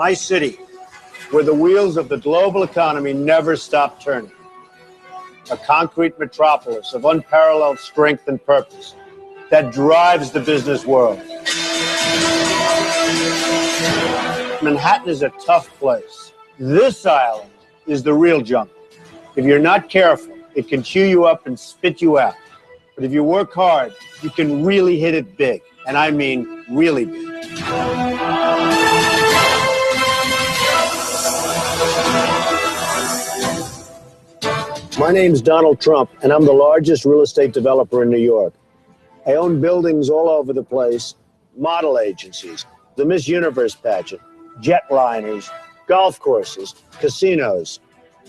My city, where the wheels of the global economy never stop turning. A concrete metropolis of unparalleled strength and purpose that drives the business world. Manhattan is a tough place. This island is the real jungle. If you're not careful, it can chew you up and spit you out. But if you work hard, you can really hit it big. And I mean really big. My name's Donald Trump, and I'm the largest real estate developer in New York. I own buildings all over the place, model agencies, the Miss Universe pageant, jetliners, golf courses, casinos,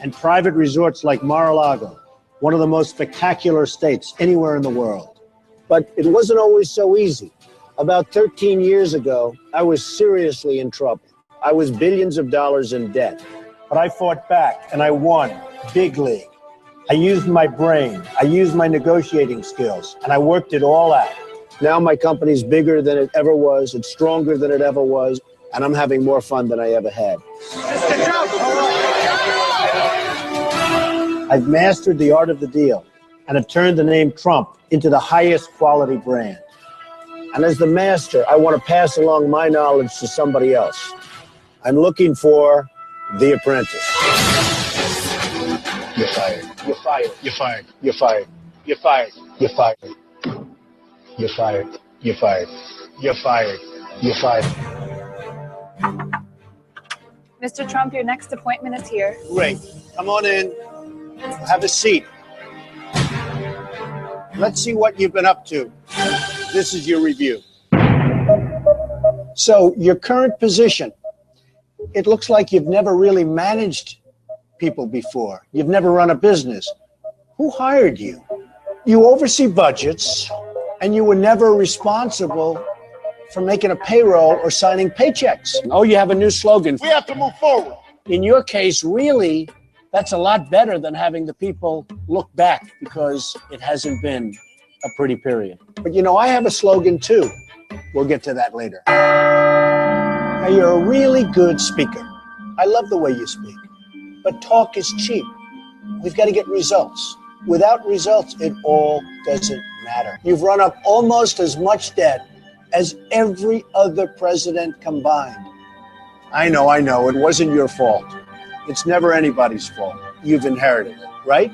and private resorts like Mar-a-Lago, one of the most spectacular estates anywhere in the world. But it wasn't always so easy. About 13 years ago, I was seriously in trouble. I was billions of dollars in debt. But I fought back, and I won big league. I used my brain, I used my negotiating skills, and I worked it all out. Now my company's bigger than it ever was, it's stronger than it ever was, and I'm having more fun than I ever had. I've mastered the art of the deal, and have turned the name Trump into the highest quality brand. And as the master, I want to pass along my knowledge to somebody else. I'm looking for the apprentice. You're fired. You're fired. You're fired. You're fired. You're fired. You're fired. You're fired. You're fired. You're fired. You're fired. Mr. Trump, your next appointment is here. Great. Come on in. Have a seat. Let's see what you've been up to. This is your review. So, your current position. It looks like you've never really managed people before. You've never run a business. Who hired you? You oversee budgets, and you were never responsible for making a payroll or signing paychecks. Oh, you have a new slogan. We have to move forward. In your case, really, that's a lot better than having the people look back because it hasn't been a pretty period. But you know, I have a slogan too. We'll get to that later. Now, you're a really good speaker. I love the way you speak. But talk is cheap. We've got to get results. Without results, it all doesn't matter. You've run up almost as much debt as every other president combined. I know. It wasn't your fault. It's never anybody's fault. You've inherited it, right?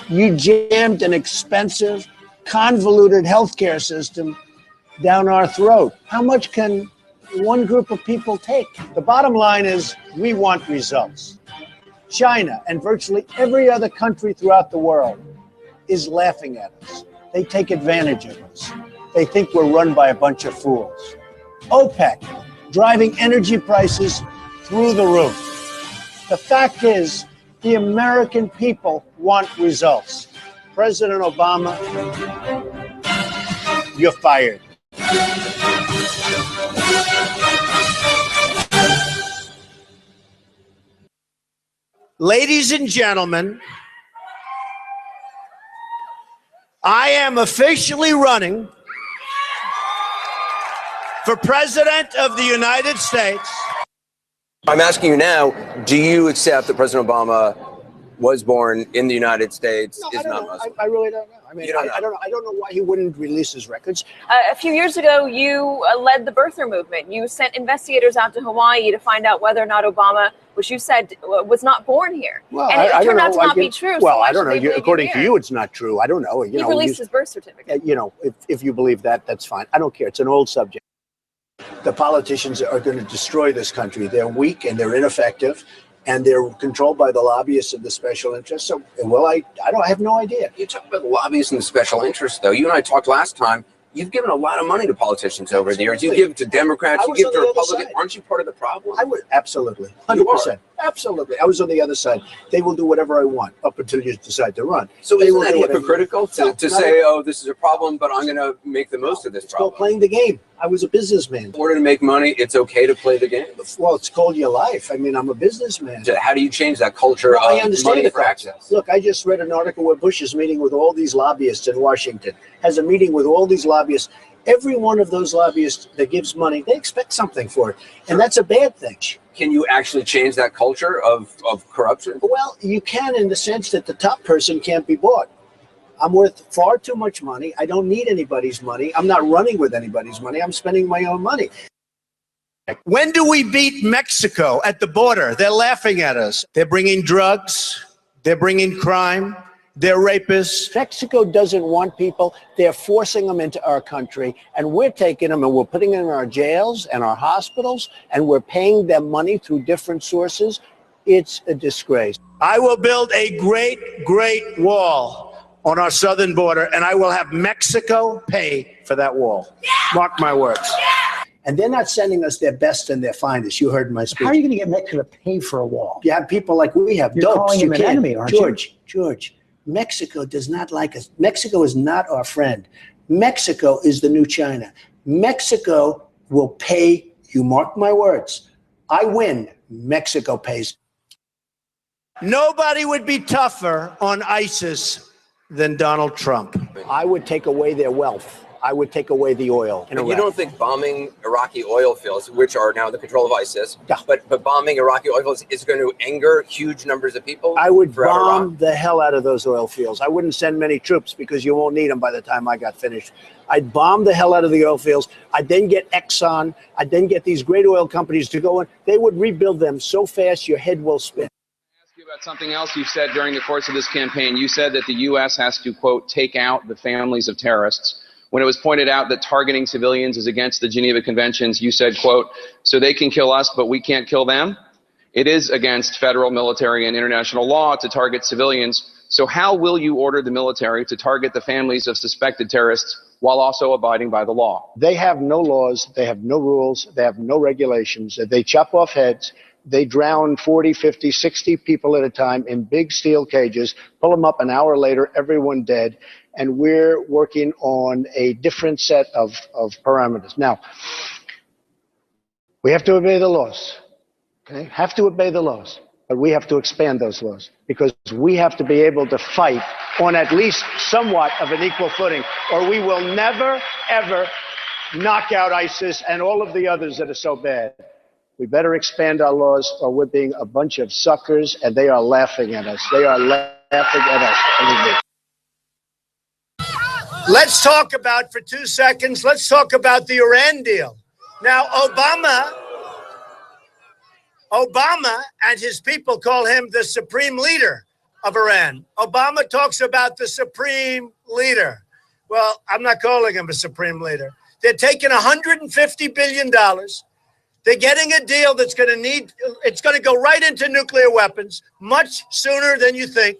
You jammed an expensive, convoluted healthcare system down our throat. How much can one group of people take? The bottom line is we want results. China and virtually every other country throughout the world is laughing at us. They take advantage of us. They think we're run by a bunch of fools. OPEC, driving energy prices through the roof. The fact is, the American people want results. President Obama, you're fired. Ladies and gentlemen, I am officially running for President of the United States. I'm asking you now, do you accept that President Obama was born in the United States, is not Muslim? I really don't know. I mean, I don't know why he wouldn't release his records. A few years ago, you led the birther movement. You sent investigators out to Hawaii to find out whether or not Obama, which you said was not born here. Well, and it turned out to not be true. Well, so I don't know. According to you, it's not true. I don't know. He released his birth certificate. You know, if you believe that, that's fine. I don't care. It's an old subject. The politicians are going to destroy this country. They're weak and they're ineffective, and they're controlled by the lobbyists of the special interests. So, well, I have no idea. You talk about the lobbyists and the special interests, though. You and I talked last time. You've given a lot of money to politicians over the years. You give to Democrats, you give to Republicans. Aren't you part of the problem? I would, absolutely. 100%. Absolutely. I was on the other side. They will do whatever I want up until you decide to run. So They isn't will that do whatever- hypocritical No, to not say, oh, this is a problem, but I'm going to make the most of this It's called problem? playing the game. I was a businessman. In order to make money, it's okay to play the game. Well, it's called your life. I mean, I'm a businessman. So how do you change that culture Well, I of understand money the for culture. access? Look, I just read an article where Bush is meeting with all these lobbyists in Washington, has a meeting with all these lobbyists. Every one of those lobbyists that gives money, they expect something for it. And that's a bad thing. Can you actually change that culture of corruption? Well, you can in the sense that the top person can't be bought. I'm worth far too much money. I don't need anybody's money. I'm not running with anybody's money. I'm spending my own money. When do we beat Mexico at the border? They're laughing at us. They're bringing drugs. They're bringing crime. They're rapists. Mexico doesn't want people. They're forcing them into our country, and we're taking them and we're putting them in our jails and our hospitals, and we're paying them money through different sources. It's a disgrace. I will build a great, great wall on our southern border, and I will have Mexico pay for that wall. Yeah! Mark my words. Yeah! And they're not sending us their best and their finest. You heard my speech. How are you going to get Mexico to pay for a wall? You have people like we have. You're dopes. calling You him an can't. enemy, aren't you? George, Mexico does not like us. Mexico is not our friend. Mexico is the new China. Mexico will pay, you mark my words. I win, Mexico pays. Nobody would be tougher on ISIS than Donald Trump. I would take away their wealth. I would take away the oil. But you don't think bombing Iraqi oil fields, which are now in the control of ISIS, Yeah. but bombing Iraqi oil fields is going to anger huge numbers of people? I would throughout bomb Iraq? the hell out of those oil fields. I wouldn't send many troops because you won't need them by the time I got finished. I'd bomb the hell out of the oil fields. I'd then get Exxon. I'd then get these great oil companies to go in. They would rebuild them so fast your head will spin. Ask you about something else you said during the course of this campaign. You said that the U.S. has to, quote, take out the families of terrorists. When it was pointed out that targeting civilians is against the Geneva Conventions, you said, quote, so they can kill us, but we can't kill them? It is against federal, military, and international law to target civilians. So how will you order the military to target the families of suspected terrorists while also abiding by the law? They have no laws. They have no rules. They have no regulations. They chop off heads. They drown 40, 50, 60 people at a time in big steel cages, pull them up an hour later, everyone dead. And we're working on a different set of parameters. Now, we have to obey the laws. Okay? Have to obey the laws. But we have to expand those laws because we have to be able to fight on at least somewhat of an equal footing, or we will never, ever knock out ISIS and all of the others that are so bad. We better expand our laws or we're being a bunch of suckers, and they are laughing at us. They are laughing at us. Believe me. Let's talk about, for 2 seconds, let's talk about the Iran deal. Now, Obama and his people call him the supreme leader of Iran. Obama talks about the supreme leader. Well, I'm not calling him a supreme leader. They're taking $150 billion. They're getting a deal that's going to go right into nuclear weapons much sooner than you think.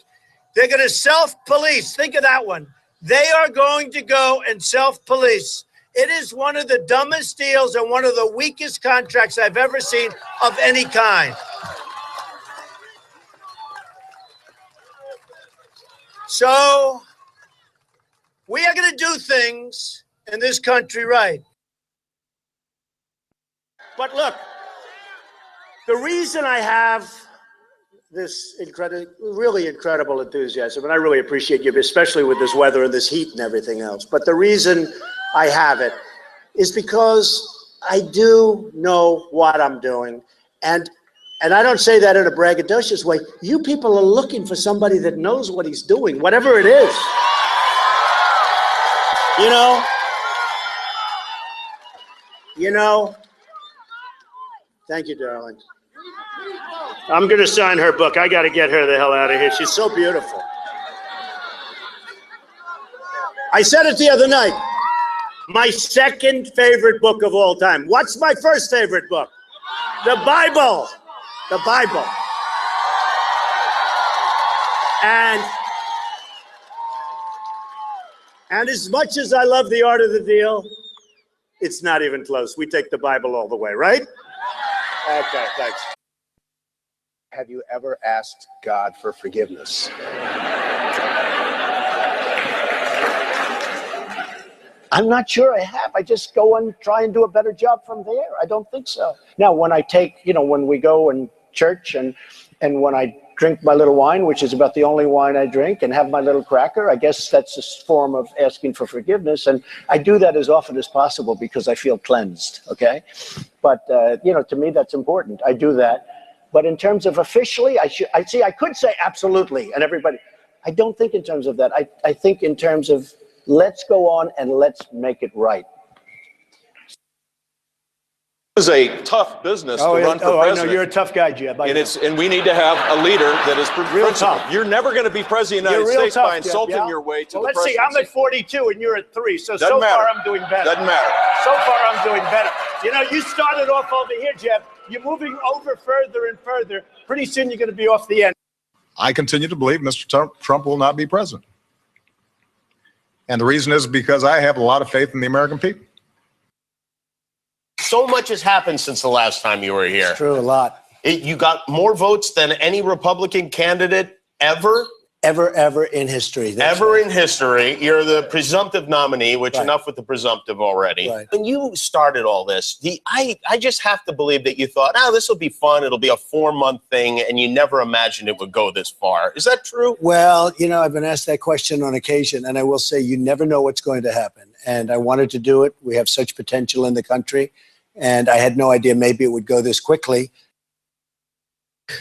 They're going to self-police. Think of that one. They are going to go and self-police. It is one of the dumbest deals and one of the weakest contracts I've ever seen of any kind. So we are going to do things in this country right. But look, the reason I have this really incredible enthusiasm, and I really appreciate you, especially with this weather and this heat and everything else. But the reason I have it is because I do know what I'm doing. And I don't say that in a braggadocious way. You people are looking for somebody that knows what he's doing, whatever it is. You know, thank you, darling. I'm going to sign her book. I got to get her the hell out of here. She's so beautiful. I said it the other night. My second favorite book of all time. What's my first favorite book? The Bible. The Bible. And as much as I love The Art of the Deal, it's not even close. We take the Bible all the way, right? Okay, thanks. Have you ever asked God for forgiveness? I'm not sure I have. I just go and try and do a better job from there. I don't think so. Now, when I take, when we go in church and when I drink my little wine, which is about the only wine I drink, and have my little cracker, I guess that's a form of asking for forgiveness. And I do that as often as possible because I feel cleansed, okay? But, to me, that's important. I do that. But in terms of officially, I could say absolutely, and everybody, I don't think in terms of that. I think in terms of let's go on and let's make it right. It is a tough business to run for president. I know you're a tough guy, Jeb. And we need to have a leader that is real principled. tough. You're never going to be president of the United States by insulting your way to the presidency. Let's see. I'm at 42 and you're at 3. So Doesn't matter. Far I'm doing better. Doesn't matter. So far I'm doing better. You started off over here, Jeb. You're moving over further and further. Pretty soon you're going to be off the end. I continue to believe Mr. Trump will not be president. And the reason is because I have a lot of faith in the American people. So much has happened since the last time you were here. It's true, a lot. You got more votes than any Republican candidate ever? Ever in history. Ever in history. You're the presumptive nominee, which enough with the presumptive already. Right. When you started all this, I just have to believe that you thought, this will be fun. It'll be a 4-month thing, and you never imagined it would go this far. Is that true? Well, I've been asked that question on occasion, and I will say you never know what's going to happen. And I wanted to do it. We have such potential in the country, and I had no idea maybe it would go this quickly.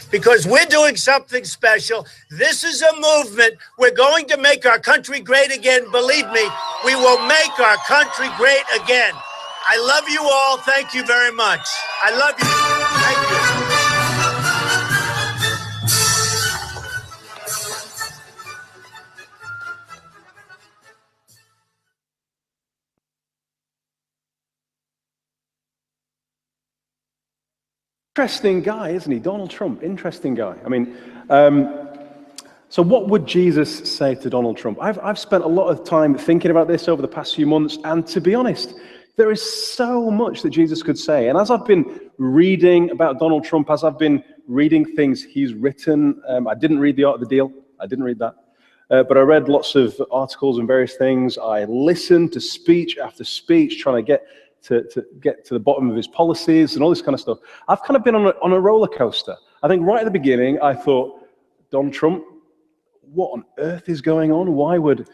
Because we're doing something special. This is a movement. We're going to make our country great again. Believe me, we will make our country great again. I love you all. Thank you very much. I love you. Thank you. Interesting guy, isn't he? Donald Trump, interesting guy. I mean, so what would Jesus say to Donald Trump? I've spent a lot of time thinking about this over the past few months, and to be honest, there is so much that Jesus could say. And as I've been reading about Donald Trump, as I've been reading things he's written, I didn't read The Art of the Deal. I didn't read that. But I read lots of articles and various things. I listened to speech after speech, trying to get to the bottom of his policies and all this kind of stuff. I've kind of been on a roller coaster. I think right at the beginning, I thought, Donald Trump, what on earth is going on? Why would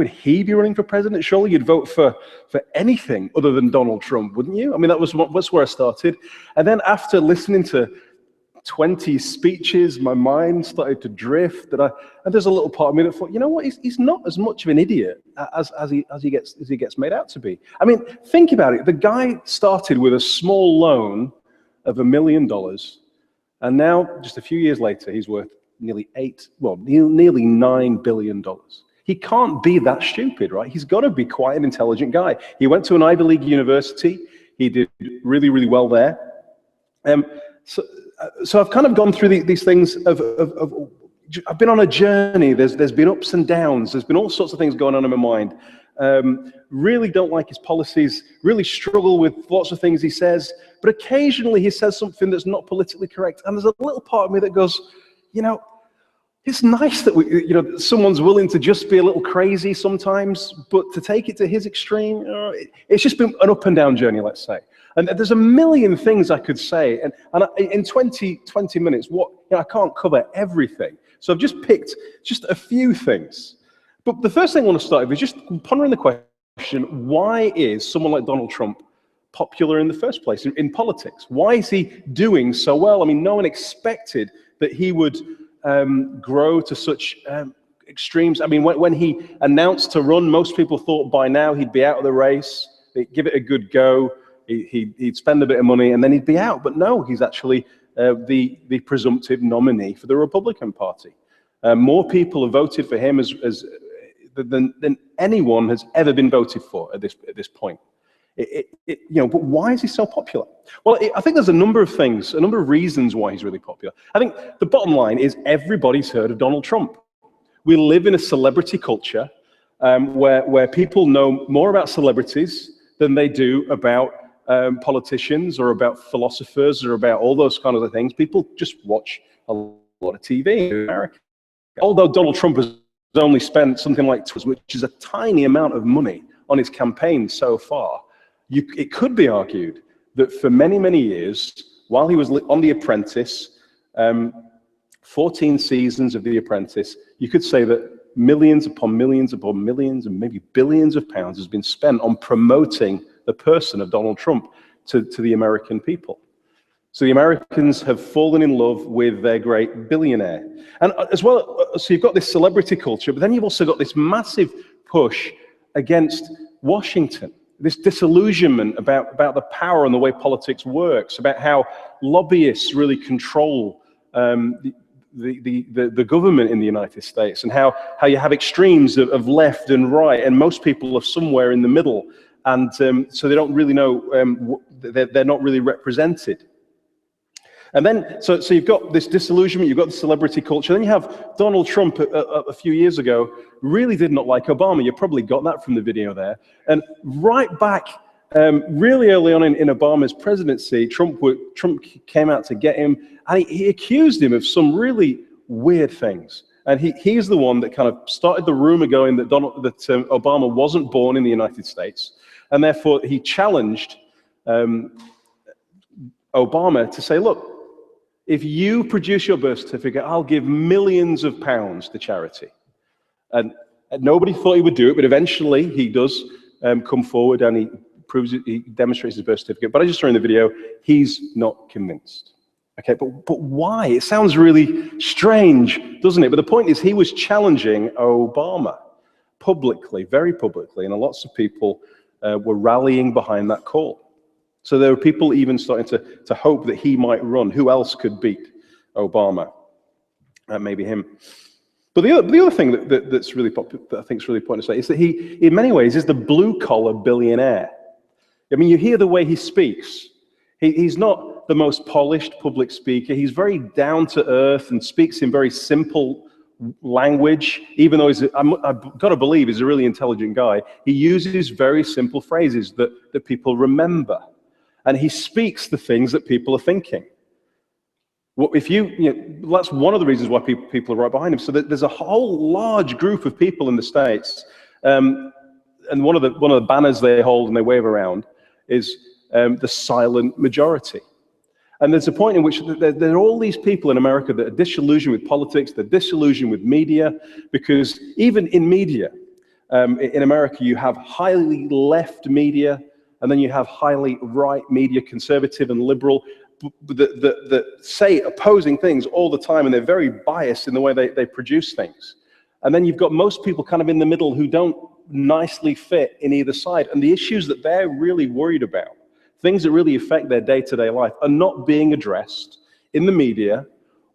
he be running for president? Surely you'd vote for anything other than Donald Trump, wouldn't you? I mean, that's where I started. And then after listening to 20 speeches, my mind started to drift. And there's a little part of me that thought, you know what? He's not as much of an idiot as he gets made out to be. I mean, think about it. The guy started with a small loan of $1 million, and now just a few years later, he's worth nearly $9 billion. He can't be that stupid, right? He's got to be quite an intelligent guy. He went to an Ivy League university. He did really, really well there. So I've kind of gone through these things I've been on a journey. There's been ups and downs. There's been all sorts of things going on in my mind. Really don't like his policies, really struggle with lots of things he says, but occasionally he says something that's not politically correct. And there's a little part of me that goes, it's nice that someone's willing to just be a little crazy sometimes, but to take it to his extreme, it's just been an up and down journey, let's say. And there's a million things I could say, and in 20 minutes, I can't cover everything. So I've just picked just a few things. But the first thing I want to start with is just pondering the question, why is someone like Donald Trump popular in the first place in politics? Why is he doing so well? I mean, no one expected that he would grow to such extremes. I mean, when he announced to run, most people thought by now he'd be out of the race, they'd give it a good go. He'd spend a bit of money and then he'd be out. But no, he's actually the presumptive nominee for the Republican Party. More people have voted for him than anyone has ever been voted for at this point. But why is he so popular? Well, I think there's a number of things, a number of reasons why he's really popular. I think the bottom line is everybody's heard of Donald Trump. We live in a celebrity culture where people know more about celebrities than they do about politicians or about philosophers or about all those kinds of things. People just watch a lot of TV in America. Although Donald Trump has only spent something like, which is a tiny amount of money on his campaign so far, it could be argued that for many, many years, while he was on The Apprentice, 14 seasons of The Apprentice, you could say that millions upon millions upon millions and maybe billions of pounds has been spent on promoting the person of Donald Trump to the American people. So the Americans have fallen in love with their great billionaire. And as well, so you've got this celebrity culture, but then you've also got this massive push against Washington, this disillusionment about the power and the way politics works, about how lobbyists really control the government in the United States, and how you have extremes of left and right, and most people are somewhere in the middle, and so they don't really know, they're not really represented. And then, so you've got this disillusionment, you've got the celebrity culture, then you have Donald Trump a few years ago, really did not like Obama. You probably got that from the video there. And right back, really early on in Obama's presidency, Trump came out to get him, and he accused him of some really weird things. And he's the one that kind of started the rumor going that Obama wasn't born in the United States, and therefore he challenged Obama to say, look, if you produce your birth certificate, I'll give millions of pounds to charity. And nobody thought he would do it, but eventually he does come forward and he proves it, he demonstrates his birth certificate. But I just saw in the video, he's not convinced. Okay, but why? It sounds really strange, doesn't it? But the point is, he was challenging Obama publicly, very publicly, and lots of people were rallying behind that call. So there were people even starting to hope that he might run. Who else could beat Obama? Maybe him. But the other thing that's really popular, that I think is really important to say, is that he, in many ways, is the blue-collar billionaire. I mean, you hear the way he speaks. He's not the most polished public speaker. He's very down-to-earth and speaks in very simple language, even though I've got to believe he's a really intelligent guy. He uses very simple phrases that people remember. And he speaks the things that people are thinking. Well, that's one of the reasons why people are right behind him. So there's a whole large group of people in the States, and one of the banners they hold and they wave around is the silent majority. And there's a point in which there are all these people in America that are disillusioned with politics, they're disillusioned with media, because even in media, in America, you have highly left media, and then you have highly right media, conservative and liberal, that say opposing things all the time, and they're very biased in the way they produce things. And then you've got most people kind of in the middle who don't nicely fit in either side. And the issues that they're really worried about, things that really affect their day-to-day life, are not being addressed in the media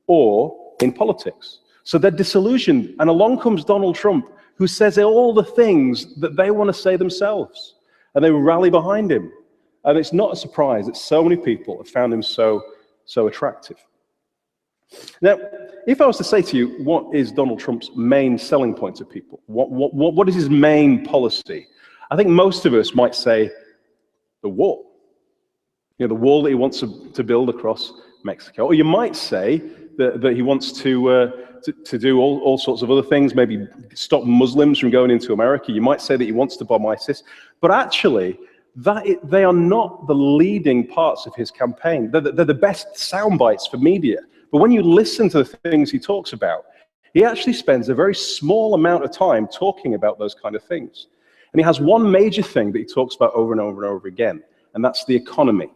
or in politics. So they're disillusioned. And along comes Donald Trump, who says all the things that they want to say themselves. And they rally behind him. And it's not a surprise that so many people have found him so attractive. Now, if I was to say to you, what is Donald Trump's main selling point to people? What is his main policy? I think most of us might say the wall. You know, the wall that he wants to build across Mexico. Or you might say that he wants to do all sorts of other things, maybe stop Muslims from going into America. You might say that he wants to bomb ISIS. But actually, they are not the leading parts of his campaign. They're the best sound bites for media. But when you listen to the things he talks about, he actually spends a very small amount of time talking about those kind of things. And he has one major thing that he talks about over and over and over again, and that's the economy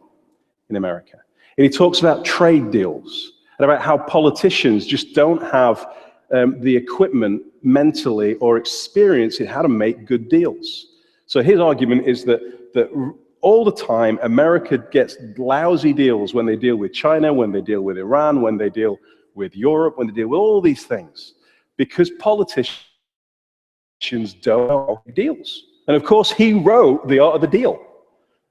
in America. And he talks about trade deals, and about how politicians just don't have the equipment mentally or experience in how to make good deals. So his argument is that all the time, America gets lousy deals when they deal with China, when they deal with Iran, when they deal with Europe, when they deal with all these things, because politicians don't know deals. And of course, he wrote The Art of the Deal.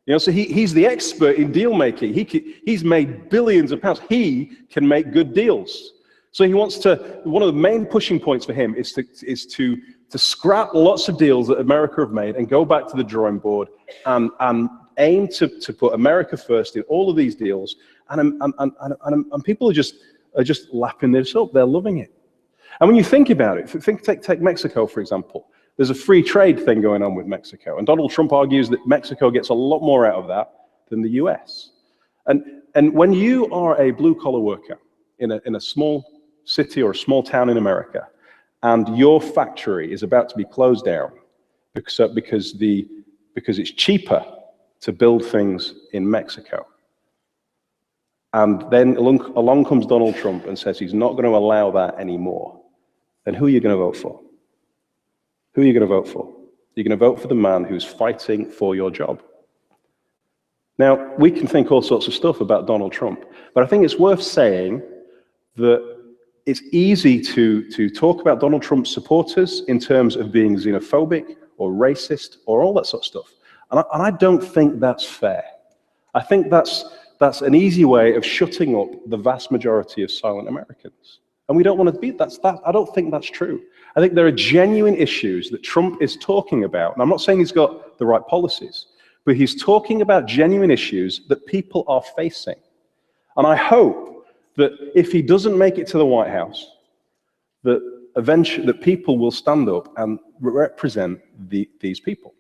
You know, so he's the expert in deal making. He's made billions of pounds. He can make good deals. So he wants to. One of the main pushing points for him is to scrap lots of deals that America have made and go back to the drawing board and aim to put America first in all of these deals. And people are just are just lapping this up. They're loving it. And when you think about it, take Mexico, for example. There's a free trade thing going on with Mexico. And Donald Trump argues that Mexico gets a lot more out of that than the US. And when you are a blue-collar worker in a small city or a small town in America, and your factory is about to be closed down because it's cheaper to build things in Mexico, and then along comes Donald Trump and says he's not going to allow that anymore, then who are you going to vote for? Who are you going to vote for? You're going to vote for the man who's fighting for your job. Now, we can think all sorts of stuff about Donald Trump, but I think it's worth saying that it's easy to talk about Donald Trump's supporters in terms of being xenophobic or racist or all that sort of stuff. And I don't think that's fair. I think that's an easy way of shutting up the vast majority of silent Americans. And we don't want to be that. I don't think that's true. I think there are genuine issues that Trump is talking about. And I'm not saying he's got the right policies, but he's talking about genuine issues that people are facing. And I hope that if he doesn't make it to the White House, that eventually that people will stand up and represent these people,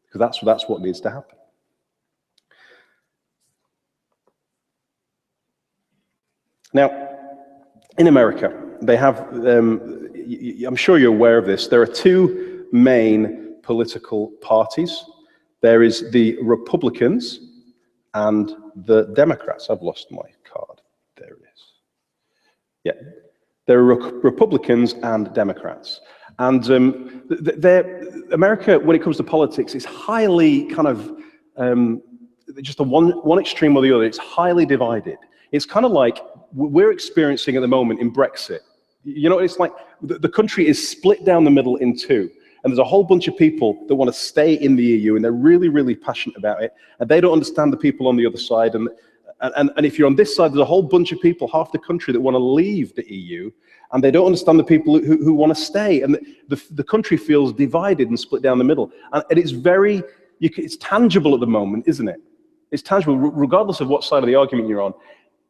because that's what needs to happen. Now, in America, they have, I'm sure you're aware of this, there are two main political parties. There is the Republicans and the Democrats. I've lost my card. There it is. Yeah, there are Republicans and Democrats. And America, when it comes to politics, is highly kind of just one extreme or the other. It's highly divided. It's kind of like we're experiencing at the moment in Brexit. You know, it's like the country is split down the middle in two. And there's a whole bunch of people that want to stay in the EU, and they're really, really passionate about it. And they don't understand the people on the other side. And if you're on this side, there's a whole bunch of people, half the country, that want to leave the EU. And they don't understand the people who want to stay. And the country feels divided and split down the middle. And it's it's tangible at the moment, isn't it? It's tangible, regardless of what side of the argument you're on.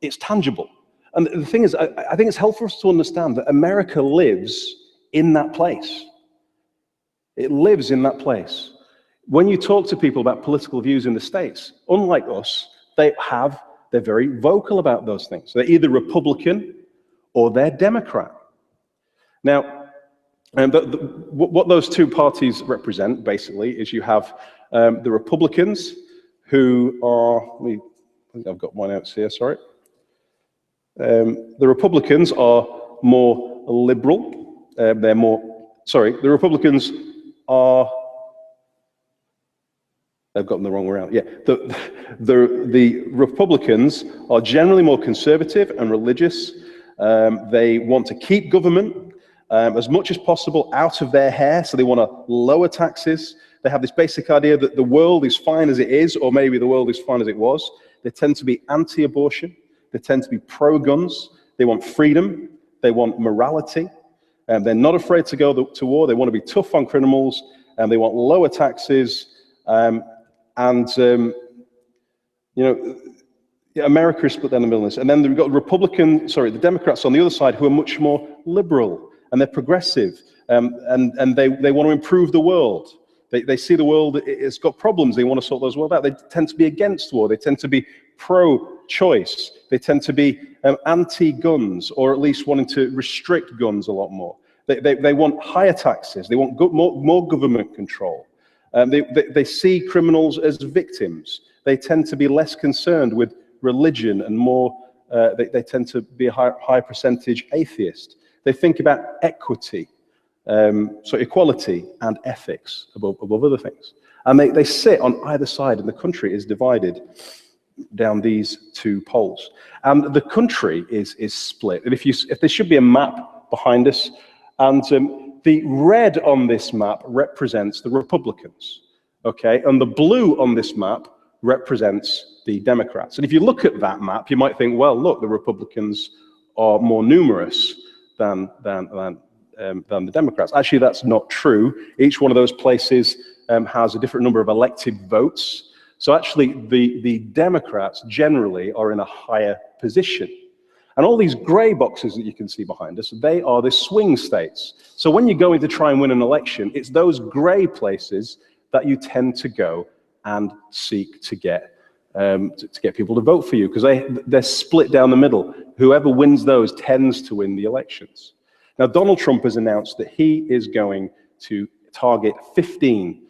It's tangible. And the thing is, I think it's helpful for us to understand that America lives in that place. It lives in that place. When you talk to people about political views in the States, unlike us, they're very vocal about those things. They're either Republican or they're Democrat. Now, what those two parties represent, basically, is you have the Republicans, who are, I think I've got my notes here, sorry. The Republicans are more liberal. The Republicans are, I've gotten the wrong way around. Yeah, the Republicans are generally more conservative and religious. They want to keep government as much as possible out of their hair, so they want to lower taxes. They have this basic idea that the world is fine as it is, or maybe the world is fine as it was. They tend to be anti-abortion. They tend to be pro-guns. They want freedom. They want morality. They're not afraid to go to war. They want to be tough on criminals. And they want lower taxes. You know, America is split down the middle of this. And then we've got the Democrats on the other side, who are much more liberal, and they're progressive. And they want to improve the world. They see the world, it's got problems. They want to sort those world out. They tend to be against war. They tend to be pro-choice. They tend to be anti-guns, or at least wanting to restrict guns a lot more. They want higher taxes. They want more government control. They see criminals as victims. They tend to be less concerned with religion and more, they tend to be a high percentage atheist. They think about equity, so equality and ethics above other things. And they sit on either side, and the country is divided down these two poles. And the country is split. And if there should be a map behind us, and the red on this map represents the Republicans, okay? And the blue on this map represents the Democrats. And if you look at that map, you might think, well, look, the Republicans are more numerous than the Democrats. Actually, that's not true. Each one of those places has a different number of elected votes. So actually, the Democrats generally are in a higher position. And all these gray boxes that you can see behind us, they are the swing states. So when you're going to try and win an election, it's those gray places that you tend to go and seek to get people to vote for you, because they're split down the middle. Whoever wins those tends to win the elections. Now, Donald Trump has announced that he is going to target 15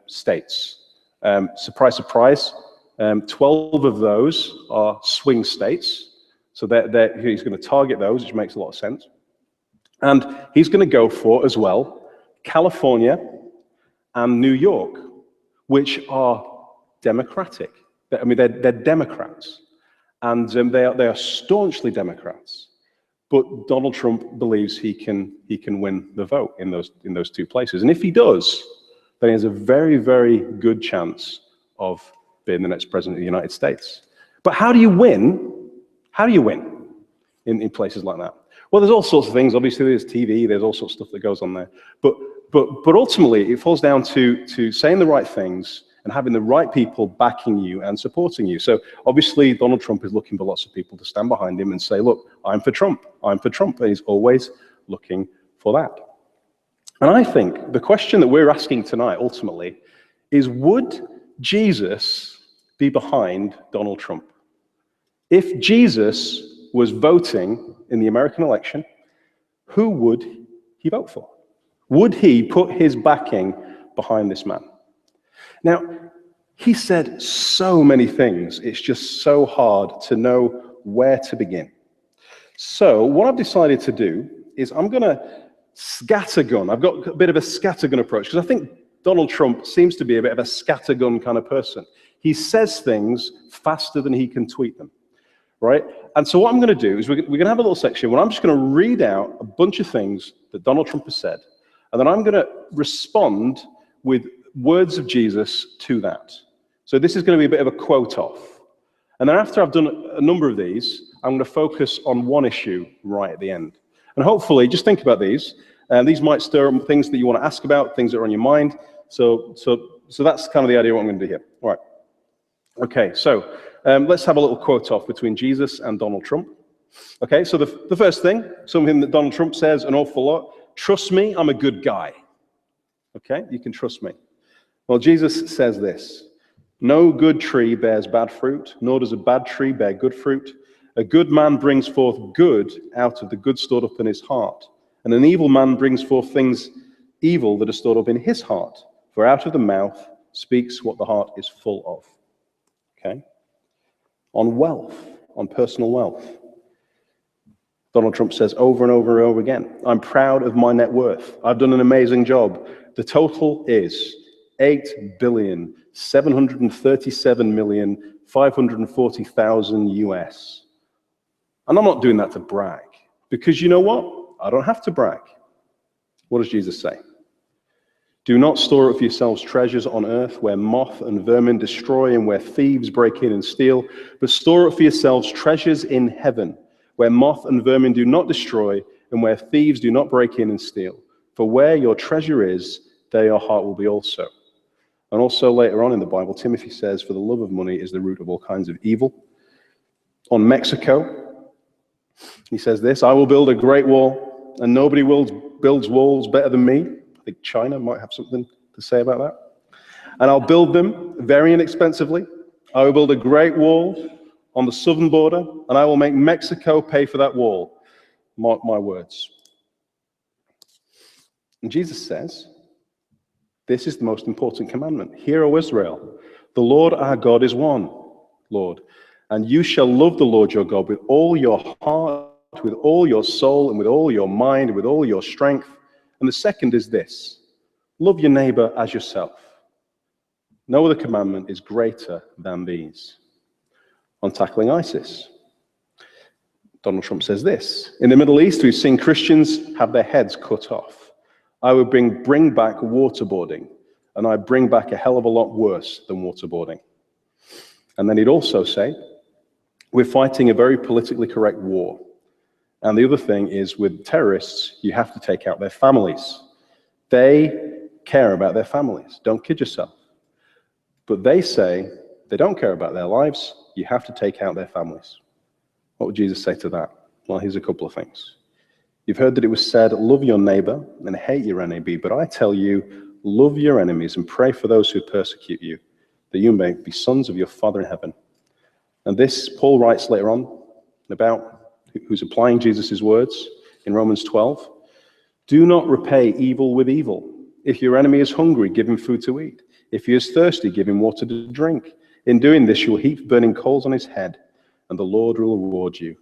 states. Surprise, surprise, 12 of those are swing states. So he's going to target those, which makes a lot of sense. And he's going to go for, as well, California and New York, which are Democratic. I mean, they're Democrats. And they are staunchly Democrats. But Donald Trump believes he can win the vote in those two places. And if he does, then he has a very, very good chance of being the next president of the United States. But how do you win? How do you win in places like that? Well, there's all sorts of things. Obviously, there's TV. There's all sorts of stuff that goes on there. But ultimately, it falls down to saying the right things and having the right people backing you and supporting you. So obviously, Donald Trump is looking for lots of people to stand behind him and say, look, I'm for Trump. I'm for Trump. And he's always looking for that. And I think the question that we're asking tonight, ultimately, is would Jesus be behind Donald Trump? If Jesus was voting in the American election, who would he vote for? Would he put his backing behind this man? Now, he said so many things, it's just so hard to know where to begin. So what I've decided to do is I'm going to scattergun. I've got a bit of a scattergun approach, because I think Donald Trump seems to be a bit of a scattergun kind of person. He says things faster than he can tweet them, right? And so what I'm going to do is we're going to have a little section where I'm just going to read out a bunch of things that Donald Trump has said, and then I'm going to respond with words of Jesus to that. So this is going to be a bit of a quote off. And then after I've done a number of these, I'm going to focus on one issue right at the end. And hopefully, just think about these. These might stir up things that you want to ask about, things that are on your mind. So that's kind of the idea of what I'm going to do here. All right. Okay, so let's have a little quote off between Jesus and Donald Trump. Okay, so the first thing, something that Donald Trump says an awful lot, trust me, I'm a good guy. Okay, you can trust me. Well, Jesus says this, no good tree bears bad fruit, nor does a bad tree bear good fruit. A good man brings forth good out of the good stored up in his heart, and an evil man brings forth things evil that are stored up in his heart. For out of the mouth speaks what the heart is full of. Okay? On wealth, on personal wealth, Donald Trump says over and over and over again, I'm proud of my net worth. I've done an amazing job. The total is $8,737,540,000 US. And I'm not doing that to brag, because you know what? I don't have to brag. What does Jesus say? Do not store up for yourselves treasures on earth where moth and vermin destroy and where thieves break in and steal, but store up for yourselves treasures in heaven where moth and vermin do not destroy and where thieves do not break in and steal. For where your treasure is, there your heart will be also. And also later on in the Bible, Timothy says, for the love of money is the root of all kinds of evil. On Mexico, he says this, I will build a great wall, and nobody builds walls better than me. I think China might have something to say about that. And I'll build them very inexpensively. I will build a great wall on the southern border, and I will make Mexico pay for that wall. Mark my words. And Jesus says, this is the most important commandment. Hear, O Israel, the Lord our God is one, Lord. And you shall love the Lord your God with all your heart, with all your soul, and with all your mind, and with all your strength. And the second is this, love your neighbor as yourself. No other commandment is greater than these. On tackling ISIS, Donald Trump says this, in the Middle East, we've seen Christians have their heads cut off. I would bring back waterboarding, and I bring back a hell of a lot worse than waterboarding. And then he'd also say, we're fighting a very politically correct war. And the other thing is, with terrorists, you have to take out their families. They care about their families. Don't kid yourself. But they say they don't care about their lives. You have to take out their families. What would Jesus say to that? Well, here's a couple of things. You've heard that it was said, love your neighbor and hate your enemy. But I tell you, love your enemies and pray for those who persecute you, that you may be sons of your Father in heaven. And this, Paul writes later on about who's applying Jesus' words in Romans 12. Do not repay evil with evil. If your enemy is hungry, give him food to eat. If he is thirsty, give him water to drink. In doing this, you will heap burning coals on his head, and the Lord will reward you.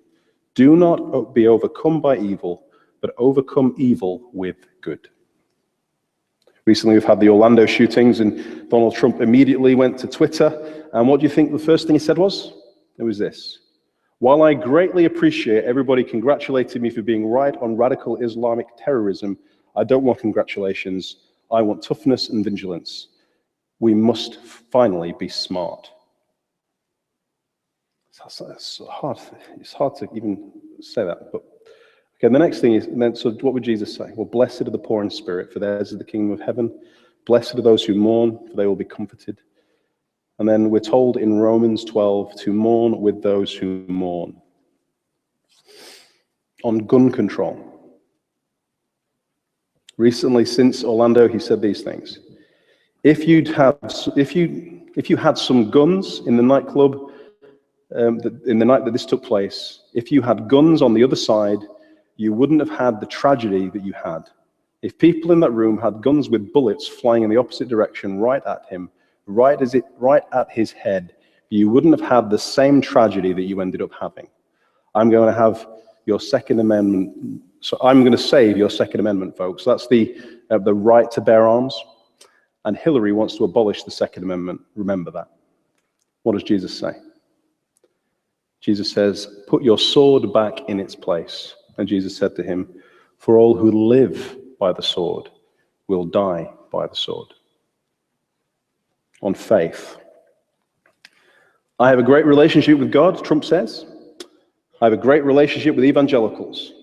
Do not be overcome by evil, but overcome evil with good. Recently, we've had the Orlando shootings, and Donald Trump immediately went to Twitter. And what do you think the first thing he said was? It was this. While I greatly appreciate everybody congratulating me for being right on radical Islamic terrorism, I don't want congratulations. I want toughness and vigilance. We must finally be smart. It's hard to even say that. But okay, the next thing is, and then, so what would Jesus say? Well, blessed are the poor in spirit, for theirs is the kingdom of heaven. Blessed are those who mourn, for they will be comforted. And then we're told in Romans 12 to mourn with those who mourn. On gun control. Recently, since Orlando, he said these things. If you had some guns in the nightclub, in the night that this took place, if you had guns on the other side, you wouldn't have had the tragedy that you had. If people in that room had guns with bullets flying in the opposite direction right at him, right at his head, you wouldn't have had the same tragedy that you ended up having. I'm going to have your Second Amendment. So I'm going to save your Second Amendment, folks. That's the right to bear arms. And Hillary wants to abolish the Second Amendment. Remember that. What does Jesus say? Jesus says, put your sword back in its place. And Jesus said to him, for all who live by the sword will die by the sword. On faith. I have a great relationship with God, Trump says. I have a great relationship with evangelicals.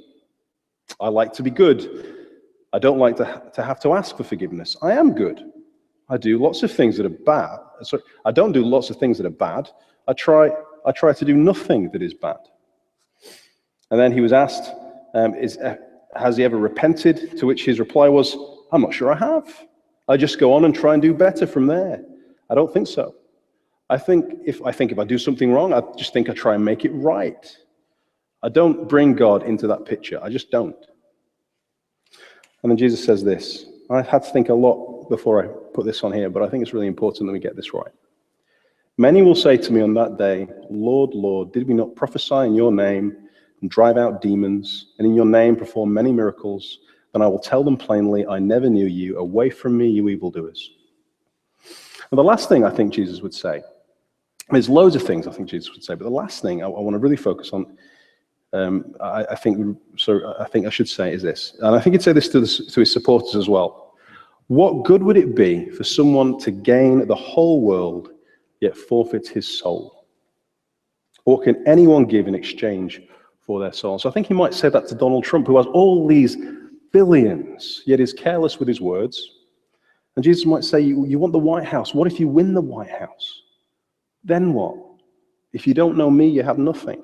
I like to be good. I don't like to have to ask for forgiveness. I am good. I do lots of things that are bad. Sorry, I don't do lots of things that are bad. I try to do nothing that is bad. And then he was asked, has he ever repented? To which his reply was, I'm not sure I have. I just go on and try and do better from there. I don't think so. I think if I do something wrong, I just think I try and make it right. I don't bring God into that picture. I just don't. And then Jesus says this. I had to think a lot before I put this on here, but I think it's really important that we get this right. Many will say to me on that day, Lord, Lord, did we not prophesy in your name and drive out demons, and in your name perform many miracles? Then I will tell them plainly, I never knew you. Away from me, you evildoers. And the last thing I think Jesus would say, there's loads of things I think Jesus would say, but the last thing I want to really focus on, I think I should say is this, and I think he'd say this to his supporters as well. What good would it be for someone to gain the whole world yet forfeit his soul? Or can anyone give in exchange for their soul? So I think he might say that to Donald Trump, who has all these billions, yet is careless with his words. And Jesus might say, you want the White House. What if you win the White House? Then what? If you don't know me, you have nothing.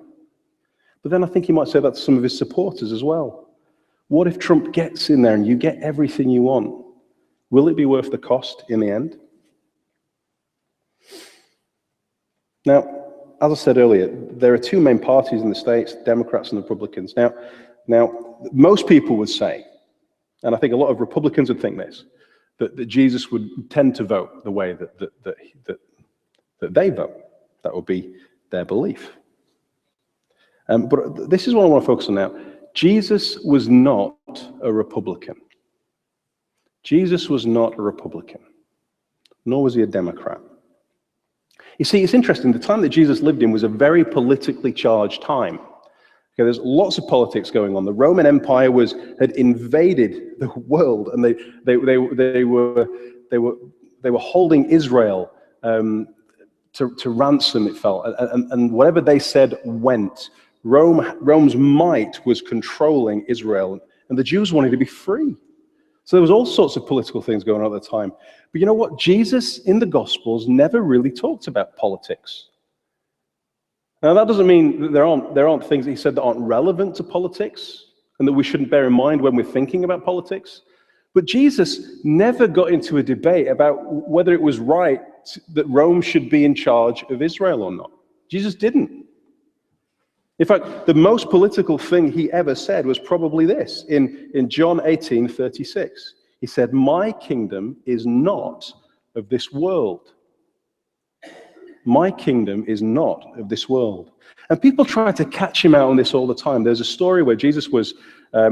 But then I think he might say that to some of his supporters as well. What if Trump gets in there and you get everything you want? Will it be worth the cost in the end? Now, as I said earlier, there are two main parties in the States, Democrats and Republicans. Now, most people would say, and I think a lot of Republicans would think this, that Jesus would tend to vote the way that they vote. That would be their belief. But this is what I want to focus on now. Jesus was not a Republican. Jesus was not a Republican, nor was he a Democrat. You see, it's interesting. The time that Jesus lived in was a very politically charged time. Okay, there's lots of politics going on. The Roman Empire had invaded the world, and they were holding Israel to ransom. It felt, and whatever they said went. Rome's might was controlling Israel, and the Jews wanted to be free. So there was all sorts of political things going on at the time. But you know what? Jesus in the Gospels never really talked about politics. Now, that doesn't mean that there aren't things that he said that aren't relevant to politics and that we shouldn't bear in mind when we're thinking about politics. But Jesus never got into a debate about whether it was right that Rome should be in charge of Israel or not. Jesus didn't. In fact, the most political thing he ever said was probably this in John 18:36. He said, "My kingdom is not of this world." My kingdom is not of this world. And people try to catch him out on this all the time. There's a story where Jesus was, they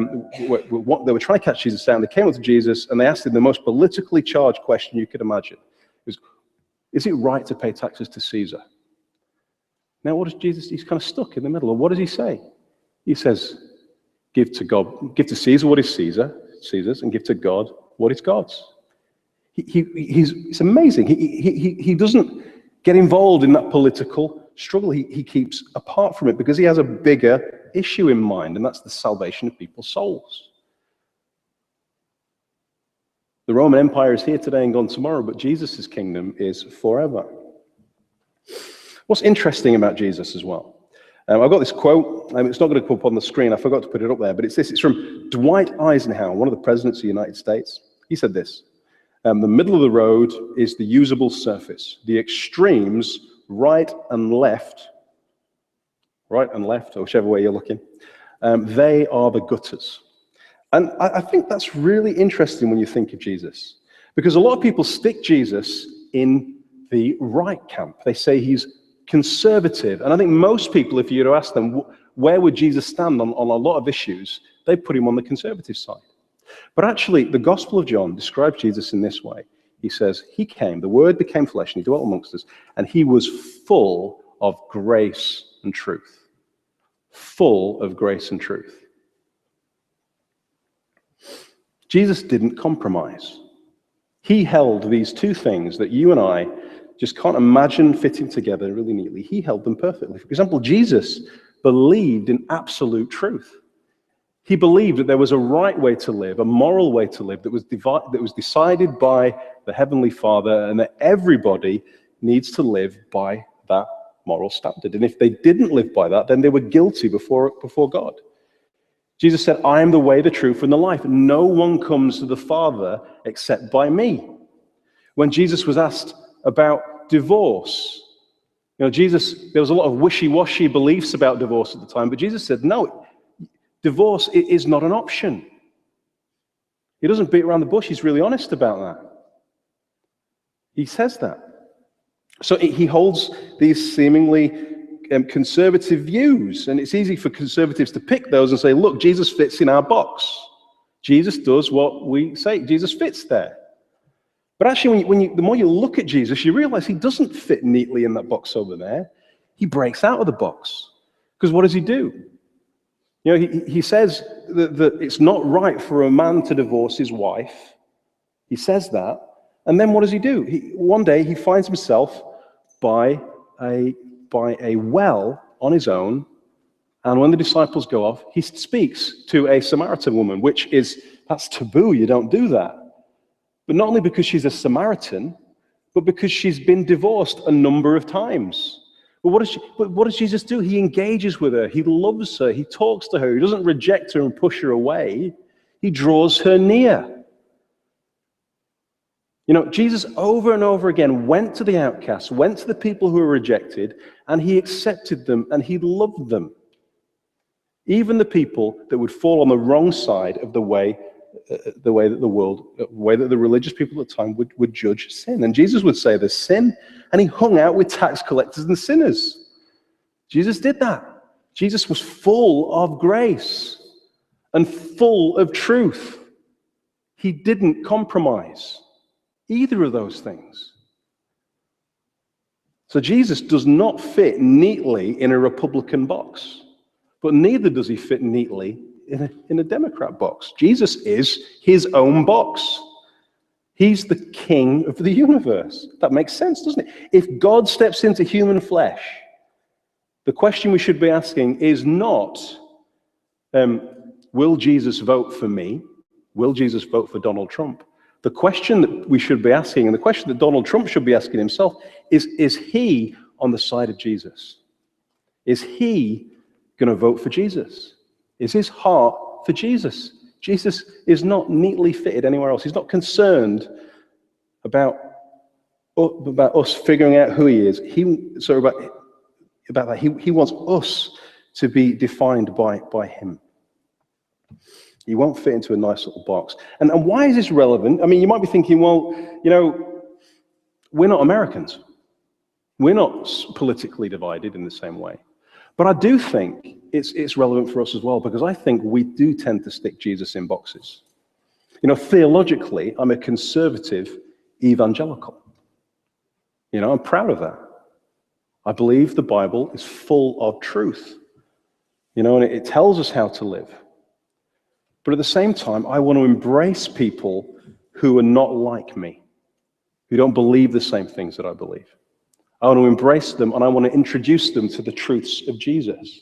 were trying to catch Jesus down. They came up to Jesus and they asked him the most politically charged question you could imagine. It was, is it right to pay taxes to Caesar? Now, what does Jesus, he's kind of stuck in the middle. What does he say? He says, give to Caesar what is Caesar's, and give to God what is God's. It's amazing. He doesn't get involved in that political struggle. He keeps apart from it because he has a bigger issue in mind, and that's the salvation of people's souls. The Roman Empire is here today and gone tomorrow, but Jesus' kingdom is forever. What's interesting about Jesus as well? I've got this quote. It's not going to come up on the screen. I forgot to put it up there, but it's this. It's from Dwight Eisenhower, one of the presidents of the United States. He said this. The middle of the road is the usable surface. The extremes, right and left, or whichever way you're looking, they are the gutters. And I think that's really interesting when you think of Jesus, because a lot of people stick Jesus in the right camp. They say he's conservative. And I think most people, if you were to ask them, where would Jesus stand on a lot of issues, they put him on the conservative side. But actually, the Gospel of John describes Jesus in this way. He says, he came, the Word became flesh, and he dwelt amongst us, and he was full of grace and truth. Full of grace and truth. Jesus didn't compromise. He held these two things that you and I just can't imagine fitting together really neatly. He held them perfectly. For example, Jesus believed in absolute truth. He believed that there was a right way to live, a moral way to live that was decided by the Heavenly Father, and that everybody needs to live by that moral standard. And if they didn't live by that, then they were guilty before God. Jesus said, I am the way, the truth, and the life. No one comes to the Father except by me. When Jesus was asked about divorce, there was a lot of wishy-washy beliefs about divorce at the time, but Jesus said, no, divorce is not an option. He doesn't beat around the bush. He's really honest about that. He says that. So he holds these seemingly conservative views, and it's easy for conservatives to pick those and say, look, Jesus fits in our box. Jesus does what we say. Jesus fits there. But actually, the more you look at Jesus, you realize he doesn't fit neatly in that box over there. He breaks out of the box. Because what does he do? He says that it's not right for a man to divorce his wife. He says that. And then what does he do? One day he finds himself by a well on his own. And when the disciples go off, he speaks to a Samaritan woman, that's taboo. You don't do that. But not only because she's a Samaritan, but because she's been divorced a number of times. But what does Jesus do? He engages with her. He loves her. He talks to her. He doesn't reject her and push her away. He draws her near. Jesus over and over again went to the outcasts, went to the people who were rejected, and he accepted them and he loved them. Even the people that would fall on the wrong side of the way that the religious people at the time would judge sin. And Jesus would say there's sin, and he hung out with tax collectors and sinners. Jesus did that. Jesus was full of grace and full of truth. He didn't compromise either of those things. So Jesus does not fit neatly in a Republican box, but neither does he fit neatly in a Democrat box. Jesus is his own box. He's the king of the universe. That makes sense, doesn't it? If God steps into human flesh, the question we should be asking is not, will Jesus vote for me? Will Jesus vote for Donald Trump? The question that we should be asking, and the question that Donald Trump should be asking himself, is he on the side of Jesus? Is he going to vote for Jesus? Is his heart for Jesus? Jesus is not neatly fitted anywhere else. He's not concerned about us figuring out who he is. About that. He wants us to be defined by him. He won't fit into a nice little box. And why is this relevant? I mean, you might be thinking, well, we're not Americans. We're not politically divided in the same way. But I do think it's relevant for us as well, because I think we do tend to stick Jesus in boxes. Theologically, I'm a conservative evangelical. I'm proud of that. I believe the Bible is full of truth, and it tells us how to live. But at the same time, I want to embrace people who are not like me, who don't believe the same things that I believe. I want to embrace them, and I want to introduce them to the truths of Jesus.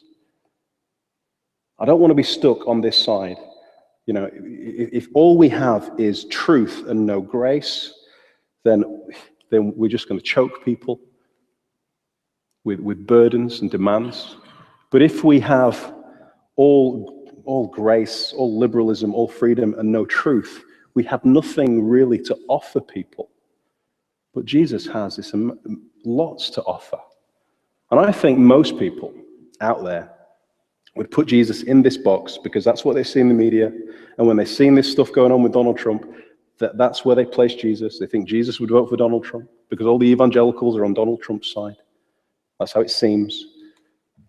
I don't want to be stuck on this side. If all we have is truth and no grace, then we're just going to choke people with burdens and demands. But if we have all grace, all liberalism, all freedom, and no truth, we have nothing really to offer people. But Jesus has this lots to offer. And I think most people out there would put Jesus in this box because that's what they see in the media. And when they've seen this stuff going on with Donald Trump, that's where they place Jesus. They think Jesus would vote for Donald Trump because all the evangelicals are on Donald Trump's side. That's how it seems.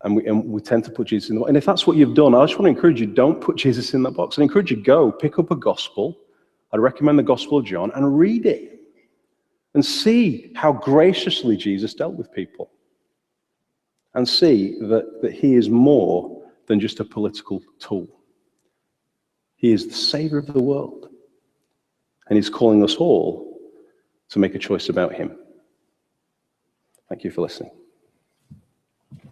And we tend to put Jesus in the box. And if that's what you've done, I just want to encourage you, don't put Jesus in that box. I encourage you, go pick up a gospel. I'd recommend the Gospel of John and read it. And see how graciously Jesus dealt with people. And see that he is more than just a political tool. He is the Savior of the world. And he's calling us all to make a choice about him. Thank you for listening.